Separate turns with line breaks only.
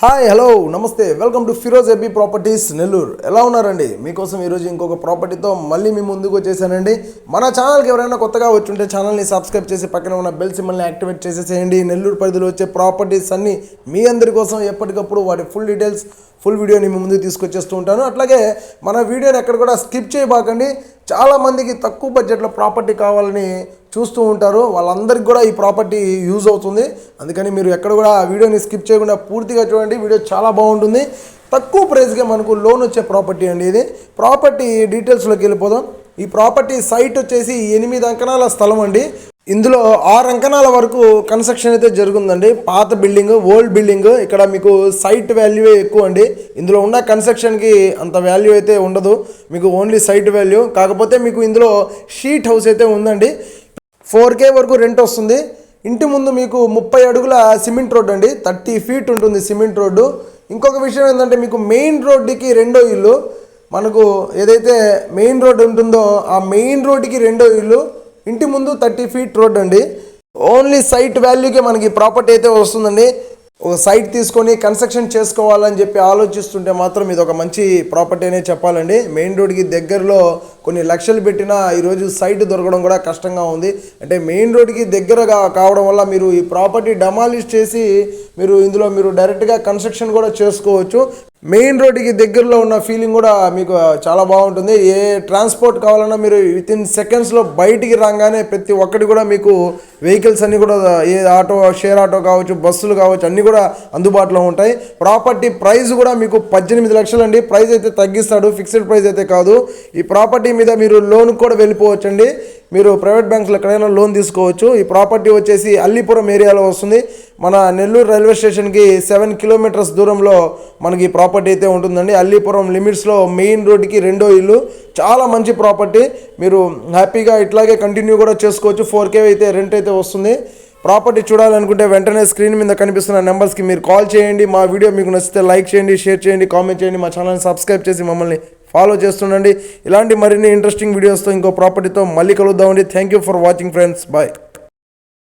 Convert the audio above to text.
Hi hello నమస్తే welcome to Firoz A B properties Nellore. ఎలా ఉన్నారండి? మీకోసం ఈరోజు ఇంకొక ప్రాపర్టీతో మళ్ళీ మీ ముందుకు వచ్చేసానండి. మన ఛానల్కి ఎవరైనా కొత్తగా వచ్చుంటే ఛానల్ని సబ్స్క్రైబ్ చేసి పక్కన ఉన్న బెల్ సింబల్ని యాక్టివేట్ చేసేసేయండి. నెల్లూరు పరిధిలో వచ్చే ప్రాపర్టీస్ అన్నీ మీ అందరి కోసం ఎప్పటికప్పుడు వాటి ఫుల్ డీటెయిల్స్ ఫుల్ వీడియోని మీ ముందుకు తీసుకొచ్చేస్తూ ఉంటాను. అట్లాగే మన వీడియోని ఎక్కడ కూడా స్కిప్ చేయబాకండి. చాలామందికి తక్కువ బడ్జెట్లో ప్రాపర్టీ కావాలని చూస్తూ ఉంటారు, వాళ్ళందరికీ కూడా ఈ ప్రాపర్టీ యూజ్ అవుతుంది. అందుకని మీరు ఎక్కడ కూడా ఆ వీడియోని స్కిప్ చేయకుండా పూర్తిగా చూడండి. వీడియో చాలా బాగుంటుంది. తక్కువ ప్రైస్గా మనకు లోన్ వచ్చే ప్రాపర్టీ అండి ఇది. ప్రాపర్టీ డీటెయిల్స్లోకి వెళ్ళిపోదాం. ఈ ప్రాపర్టీ సైట్ వచ్చేసి 8 అంకణాల స్థలం అండి. ఇందులో 6 అంకణాల వరకు కన్స్ట్రక్షన్ అయితే జరుగుతుందండి. పాత బిల్డింగ్, ఓల్డ్ బిల్డింగ్. ఇక్కడ మీకు సైట్ వాల్యూవే ఎక్కువ అండి. ఇందులో ఉన్న కన్స్ట్రక్షన్కి అంత వాల్యూ అయితే ఉండదు, మీకు ఓన్లీ సైట్ వాల్యూ. కాకపోతే మీకు ఇందులో షీట్ హౌస్ అయితే ఉందండి. 4K వరకు రెంట్ వస్తుంది. ఇంటి ముందు మీకు 30 అడుగుల సిమెంట్ రోడ్డు అండి. 30 feet ఉంటుంది సిమెంట్ రోడ్డు. ఇంకొక విషయం ఏంటంటే మీకు మెయిన్ రోడ్డుకి రెండో ఇల్లు. మనకు ఏదైతే మెయిన్ రోడ్డు ఉంటుందో ఆ మెయిన్ రోడ్డుకి రెండో ఇల్లు. ఇంటి ముందు 30 feet రోడ్ అండి. ఓన్లీ సైట్ వాల్యూకే మనకి ప్రాపర్టీ అయితే వస్తుందండి. ఒక సైట్ తీసుకొని కన్స్ట్రక్షన్ చేసుకోవాలని చెప్పి ఆలోచిస్తుంటే మాత్రం ఇది ఒక మంచి ప్రాపర్టీ అనే చెప్పాలండి. మెయిన్ రోడ్కి దగ్గరలో కొన్ని లక్షలు పెట్టినా ఈరోజు సైట్ దొరకడం కూడా కష్టంగా ఉంది. అంటే మెయిన్ రోడ్కి దగ్గరగా కావడం వల్ల మీరు ఈ ప్రాపర్టీ డెమాలిష్ చేసి ఇందులో మీరు డైరెక్ట్గా కన్స్ట్రక్షన్ కూడా చేసుకోవచ్చు. మెయిన్ రోడ్డుకి దగ్గరలో ఉన్న ఫీలింగ్ కూడా మీకు చాలా బాగుంటుంది. ఏ ట్రాన్స్పోర్ట్ కావాలన్నా మీరు వితిన్ సెకండ్స్లో బయటికి రాగానే ప్రతి ఒక్కటి కూడా మీకు వెహికల్స్ అన్నీ కూడా ఏ ఆటో, షేర్ ఆటో కావచ్చు, బస్సులు కావచ్చు, అన్నీ కూడా అందుబాటులో ఉంటాయి. ప్రాపర్టీ ప్రైస్ కూడా మీకు 18 లక్షలు అండి. ప్రైస్ అయితే తగ్గిస్తాడు, ఫిక్స్డ్ ప్రైస్ అయితే కాదు. ఈ ప్రాపర్టీ మీద మీరు లోన్ కూడా వెళ్ళిపోవచ్చండి. మీరు ప్రైవేట్ బ్యాంక్స్లో ఎక్కడైనా లోన్ తీసుకోవచ్చు. ఈ ప్రాపర్టీ వచ్చేసి అల్లీపురం ఏరియాలో వస్తుంది. మన నెల్లూరు రైల్వే స్టేషన్కి 7 kilometers దూరంలో మనకి ఈ ప్రాపర్టీ అయితే ఉంటుందండి. అల్లీపురం లిమిట్స్లో మెయిన్ రోడ్డుకి రెండో ఇల్లు. చాలా మంచి ప్రాపర్టీ. మీరు హ్యాపీగా ఇట్లాగే కంటిన్యూ కూడా చేసుకోవచ్చు. 4K అయితే రెంట్ అయితే వస్తుంది. ప్రాపర్టీ చూడాలనుకుంటే వెంటనే స్క్రీన్ మీద కనిపిస్తున్న నెంబర్స్కి మీరు కాల్ చేయండి. మా వీడియో మీకు నచ్చితే లైక్ చేయండి, షేర్ చేయండి, కామెంట్ చేయండి. మా ఛానల్ని సబ్స్క్రైబ్ చేసి మమ్మల్ని ఫాలో చేస్తుండండి. ఇలాంటి మరిన్ని ఇంట్రెస్టింగ్ వీడియోస్తో ఇంకో ప్రాపర్టీతో మళ్ళీ కలుద్దామండి. Thank you for watching friends. Bye.